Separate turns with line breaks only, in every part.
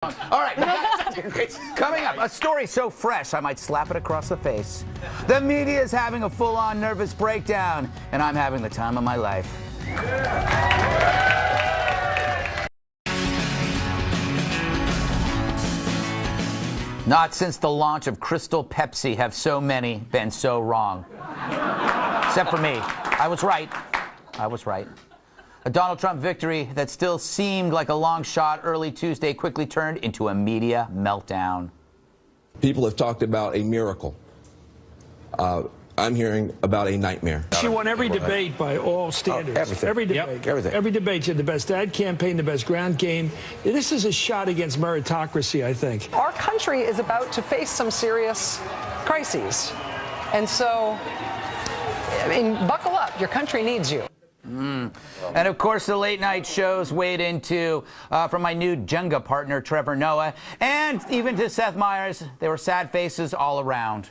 All right, coming up, a story so fresh I might slap it across the face. The media is having a full-on nervous breakdown, and I'm having the time of my life. Not since the launch of Crystal Pepsi have so many been so wrong. Except for me. I was right. I was right. A Donald Trump victory that still seemed like a long shot early Tuesday quickly turned into a media meltdown.
People have talked about a miracle. I'm hearing about a nightmare.
She won every debate by all standards.
Everything.
Every debate.
Yep. Everything.
Every debate. She had the best ad campaign, the best ground game. This is a shot against meritocracy, I think.
Our country is about to face some serious crises. And so, I mean, buckle up. Your country needs you.
And of course, the late night shows weighed into from my new Jenga partner, Trevor Noah, and even to Seth Meyers. There were sad faces all around.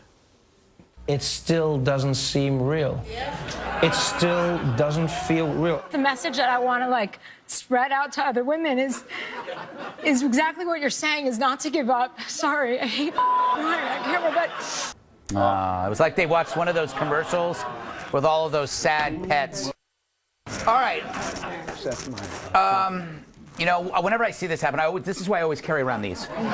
It still doesn't seem real. It still doesn't feel real.
The message that I want to spread out to other women is exactly what you're saying, is not to give up. Sorry, I hate crying on camera, but
It was like they watched one of those commercials with all of those sad pets. All right. You know, whenever I see this happen, this is why I always carry around these.
Can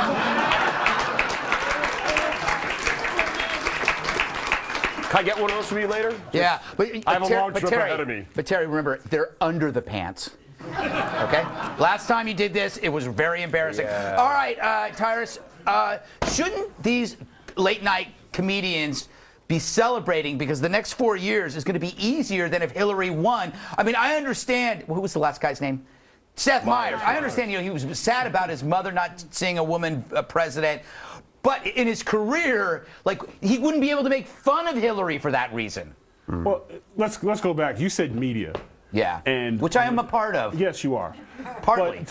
I get one of those from you later?
Yeah, but
I have a long trip ahead of me.
But Terry, remember, they're under the pants. Okay? Last time you did this, it was very embarrassing.
Yeah.
All right, Tyrus, shouldn't these late-night comedians be celebrating because the next 4 years is going to be easier than if Hillary won? I mean, I understand. Who was the last guy's name? Seth Meyers. I understand, you know, he was sad about his mother not seeing a woman president. But in his career, he wouldn't be able to make fun of Hillary for that reason.
Well, let's go back. You said media.
Yeah.
And
which I am a part of.
Yes, you are.
Partly.
But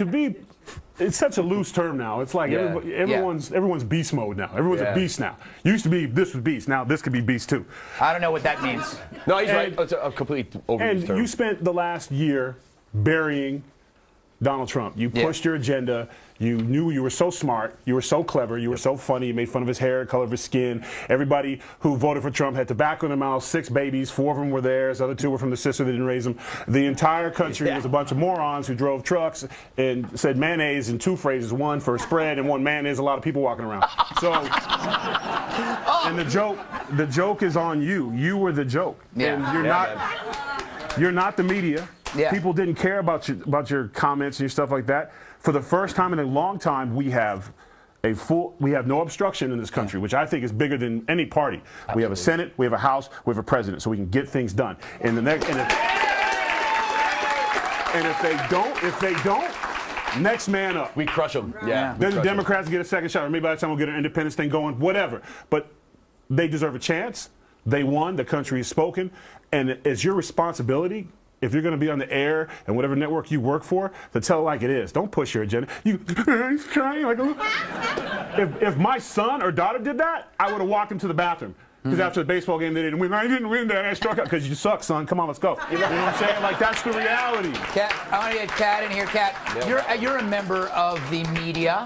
it's such a loose term now. It's like everyone's beast mode now. Everyone's a beast now. Used to be this was beast. Now this could be beast too.
I don't know what that means.
No, he's right. It's a complete overused term.
And you spent the last year burying Donald Trump. You pushed your agenda. You knew you were so smart. You were so clever. You were so funny. You made fun of his hair, color of his skin. Everybody who voted for Trump had tobacco in their mouth, 6 babies. 4 of them were theirs. The other 2 were from the sister that didn't raise them. The entire country was a bunch of morons who drove trucks and said mayonnaise in 2 phrases, 1 for spread and 1 mayonnaise. A lot of people walking around. So, and the joke is on you. You were the joke.
Yeah.
And you're not the media.
Yeah.
People didn't care about your comments and your stuff like that. For the first time in a long time, we have no obstruction in this country, which I think is bigger than any party. Absolutely. We have a Senate, we have a House, we have a president, so we can get things done. And if they don't, next man up.
We crush them. Yeah.
Then the Democrats get a second shot, or maybe by the time we'll get an independence thing going, whatever. But they deserve a chance. They won. The country has spoken, and it's your responsibility. If you're going to be on the air and whatever network you work for, to tell it like it is. Don't push your agenda. He's crying like if my son or daughter did that, I would have walked him to the bathroom. Because after the baseball game, they didn't win. I didn't win that. I struck out. Because you suck, son. Come on, let's go. You know what I'm saying? Like, that's the reality.
Kat, I want to get Kat in here. Kat, you're a member of the media.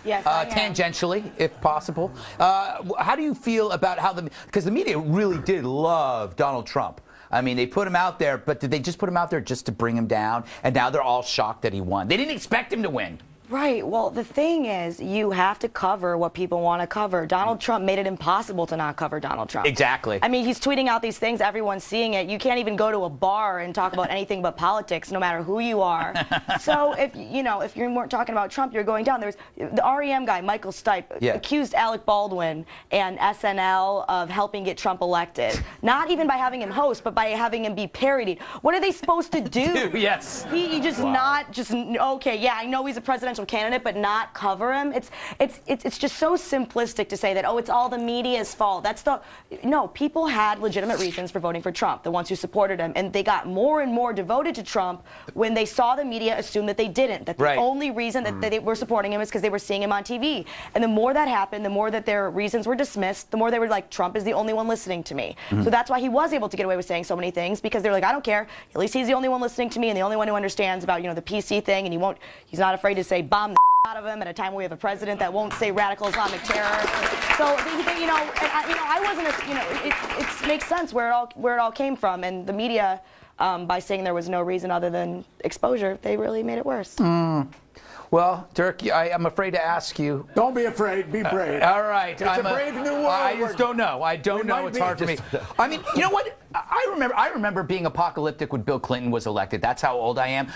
yes, I am.
Tangentially, if possible. How do you feel about because the media really did love Donald Trump. I mean, they put him out there, but did they just put him out there just to bring him down? And now they're all shocked that he won. They didn't expect him to win.
Right. Well, the thing is, you have to cover what people want to cover. Donald Trump made it impossible to not cover Donald Trump.
Exactly.
I mean, he's tweeting out these things. Everyone's seeing it. You can't even go to a bar and talk about anything but politics, no matter who you are. So if you weren't talking about Trump, you're going down. There's the REM guy, Michael Stipe, accused Alec Baldwin and SNL of helping get Trump elected. Not even by having him host, but by having him be parodied. What are they supposed to do?
Yes.
He just okay. Yeah, I know he's a presidential candidate, but not cover him. It's just so simplistic to say that, oh, it's all the media's fault. No, people had legitimate reasons for voting for Trump, the ones who supported him, and they got more and more devoted to Trump when they saw the media assume that they didn't, that the only reason that they were supporting him is because they were seeing him on TV. And the more that happened, the more that their reasons were dismissed, the more they were like, Trump is the only one listening to me. So that's why he was able to get away with saying so many things, because they're like, I don't care, at least he's the only one listening to me and the only one who understands about, the PC thing, and he's not afraid to say bomb the out of him at a time where we have a president that won't say radical Islamic terror. So, I wasn't, it makes sense where it all came from, and the media, by saying there was no reason other than exposure, they really made it worse.
Well, Dirk, I'm afraid to ask you.
Don't be afraid. Be brave.
All right.
It's a brave new world.
I just don't know. I don't know. It's hard for me. I mean, you know what? I remember being apocalyptic when Bill Clinton was elected. That's how old I am.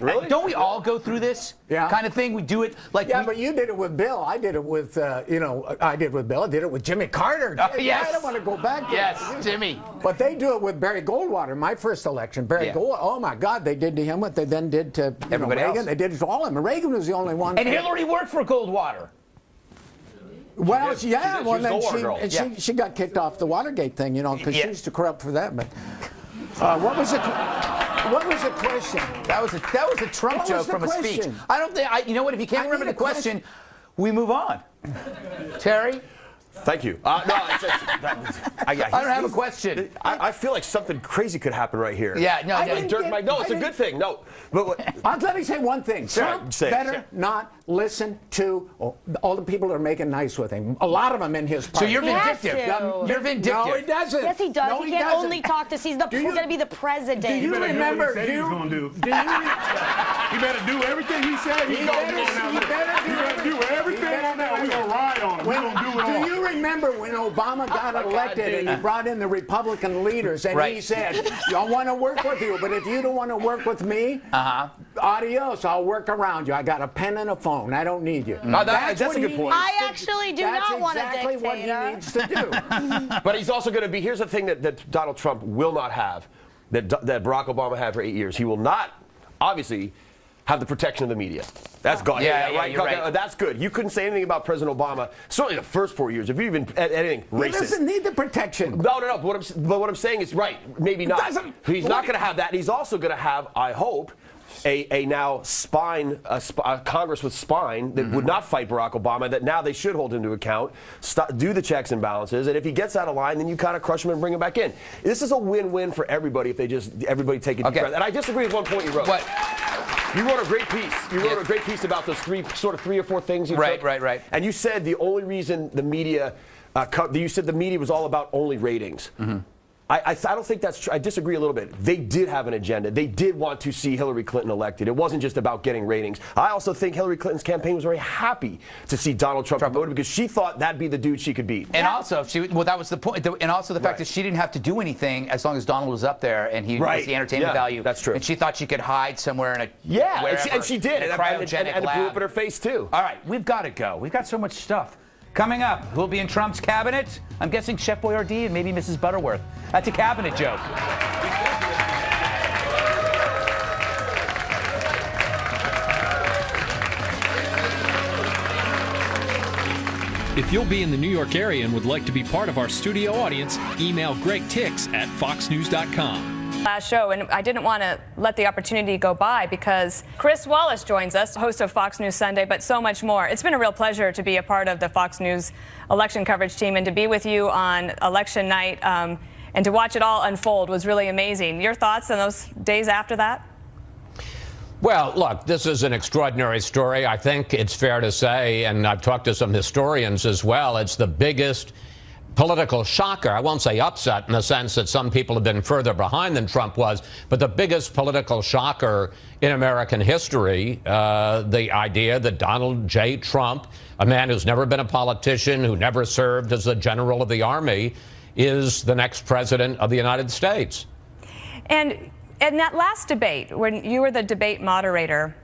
Really?
Don't we all go through this kind of thing? We do it like.
Yeah, but you did it with Bill. I did it with, I did it with Bill. I did it with Jimmy Carter.
Yes.
I don't want to go back there.
Yes, Jimmy.
But they do it with Barry Goldwater, my first election. Barry Goldwater, oh my God, they did to him what they then did to
everybody
Reagan.
else.
They did it to all of them. Reagan was the only one.
And Hillary worked for Goldwater.
Well,
she
then she got kicked off the Watergate thing, because she used to corrupt for that. But what was the question?
That was a Trump joke from a speech. I don't think. You know what? If you can't remember the question, we move on. Terry.
Thank you. No, I
don't have a question.
I feel like something crazy could happen right here.
Yeah, no,
it's a good thing. No, but
let me say one thing. Trump better not listen to all the people that are making nice with him. A lot of them in his party.
So you're vindictive. You're vindictive.
No, he doesn't.
Yes, he does.
No,
he can't only talk to. He's going to be the president.
Do you remember?
He better do everything he said. He better do everything on that. We're gonna ride on him. We're gonna do it all.
Do you remember when Obama got elected and he brought in the Republican leaders and he said, "I want to work with you, but if you don't want to work with me, adios. I'll work around you. I got a pen and a phone. I don't need you."
That's a good point.
I actually do not want a dictator.
That's exactly what he needs to do.
But he's also going to be. Here's the thing that Donald Trump will not have, that Barack Obama had for 8 years. He will not, obviously, have the protection of the media. That's gone.
Right. You're right.
That's good. You couldn't say anything about President Obama, certainly the first 4 years, if you even anything racist.
He doesn't need the protection.
No. But what I'm saying is, right, maybe not. He's not going to have that. He's also going to have, I hope, a now a Congress with spine that would not fight Barack Obama, that now they should hold him to account, do the checks and balances, and if he gets out of line, then you kind of crush him and bring him back in. This is a win-win for everybody if everybody take a deep breath. And I disagree with one point you wrote.
What?
You wrote a great piece. You wrote a great piece about those three or four things you took.
Right.
And you said the only reason the media, you said the media was all about only ratings. I don't think that's true. I disagree a little bit. They did have an agenda. They did want to see Hillary Clinton elected. It wasn't just about getting ratings. I also think Hillary Clinton's campaign was very happy to see Donald Trump promoted because she thought that'd be the dude she could beat.
And also, that was the point. And also the fact that she didn't have to do anything as long as Donald was up there and he was the entertainment value.
That's true.
And she thought she could hide somewhere in a
and she did.
In a cryogenic
and it blew
lab.
up in her face too.
All right, we've got to go. We've got so much stuff. Coming up, who'll be in Trump's cabinet? I'm guessing Chef Boyardee and maybe Mrs. Butterworth. That's a cabinet joke.
If you'll be in the New York area and would like to be part of our studio audience, email Greg Tix at foxnews.com.
Last show, and I didn't want to let the opportunity go by because Chris Wallace joins us, host of Fox News Sunday, but so much more. It's been a real pleasure to be a part of the Fox News election coverage team and to be with you on election night and to watch it all unfold was really amazing. Your thoughts on those days after that?
Well, look, this is an extraordinary story. I think it's fair to say, and I've talked to some historians as well, it's the biggest political shocker. I won't say upset in the sense that some people have been further behind than Trump was, but the biggest political shocker in American history, the idea that Donald J. Trump, a man who's never been a politician, who never served as a general of the army, is the next president of the United States.
And in that last debate, when you were the debate moderator,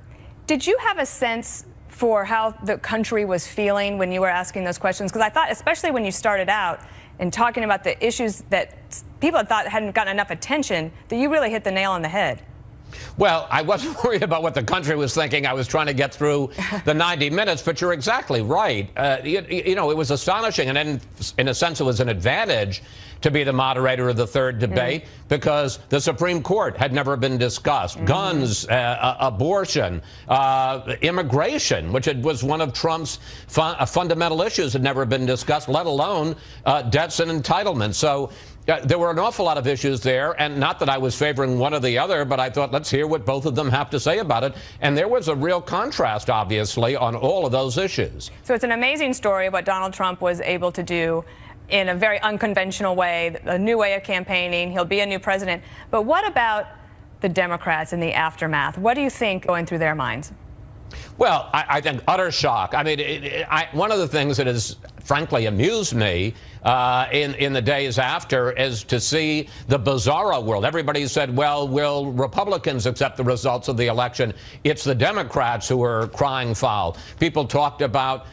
did you have a sense for how the country was feeling when you were asking those questions? Because I thought, especially when you started out and talking about the issues that people had thought hadn't gotten enough attention, that you really hit the nail on the head.
Well, I wasn't worried about what the country was thinking. I was trying to get through the 90 minutes, but you're exactly right. You know, it was astonishing, and in a sense, it was an advantage to be the moderator of the third debate because the Supreme Court had never been discussed. Guns, abortion, immigration, which was one of Trump's fundamental issues, had never been discussed, let alone debts and entitlements. So There were an awful lot of issues there, and not that I was favoring one or the other, but I thought, let's hear what both of them have to say about it. And there was a real contrast, obviously, on all of those issues.
So it's an amazing story of what Donald Trump was able to do in a very unconventional way, a new way of campaigning. He'll be a new president. But what about the Democrats in the aftermath? What do you think going through their minds?
Well, I think utter shock. I mean, one of the things that has frankly amused me in the days after is to see the bizarro world. Everybody said, well, will Republicans accept the results of the election? It's the Democrats who are crying foul. People talked about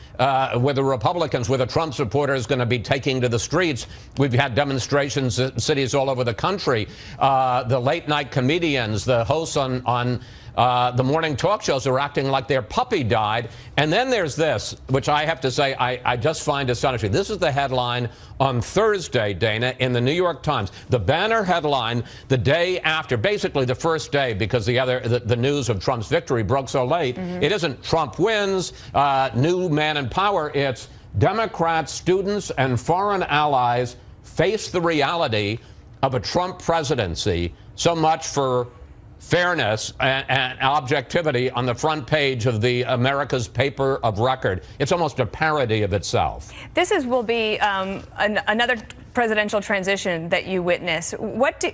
whether Republicans, whether Trump supporters going to be taking to the streets. We've had demonstrations in cities all over the country. The late night comedians, the hosts on the morning talk shows are acting like their puppy died. And then there's this, which I have to say I just find astonishing. This is the headline on Thursday, Dana, in the New York Times. The banner headline the day after, basically the first day, because the news of Trump's victory broke so late. It isn't Trump wins, new man in power. It's Democrats, students, and foreign allies face the reality of a Trump presidency. So much for fairness and objectivity on the front page of the America's paper of record. It's almost a parody of itself.
Will be another presidential transition that you witness. What do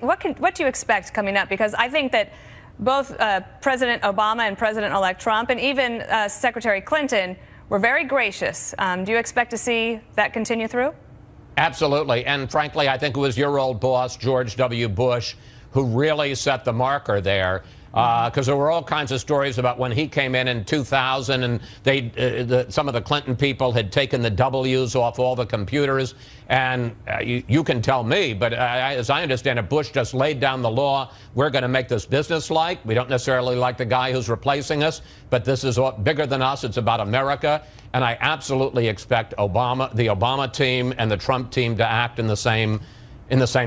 you expect coming up? Because I think that both President Obama and President-elect Trump and even Secretary Clinton were very gracious. Do you expect to see that continue through?
Absolutely. And frankly, I think it was your old boss, George W. Bush, who really set the marker there, because there were all kinds of stories about when he came in 2000 and some of the Clinton people had taken the W's off all the computers. And you can tell me, but as I understand it, Bush just laid down the law. We're going to make this business-like. We don't necessarily like the guy who's replacing us, but this is bigger than us. It's about America. And I absolutely expect the Obama team and the Trump team to act in the same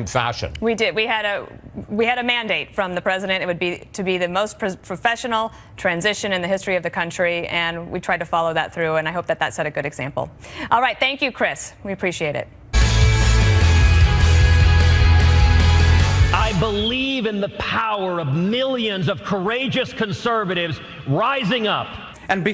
fashion.
We did. We had a mandate from the president. It would be to be the most professional transition in the history of the country, and we tried to follow that through, and I hope that set a good example. All right. Thank you, Chris. We appreciate it.
I believe in the power of millions of courageous conservatives rising up.
And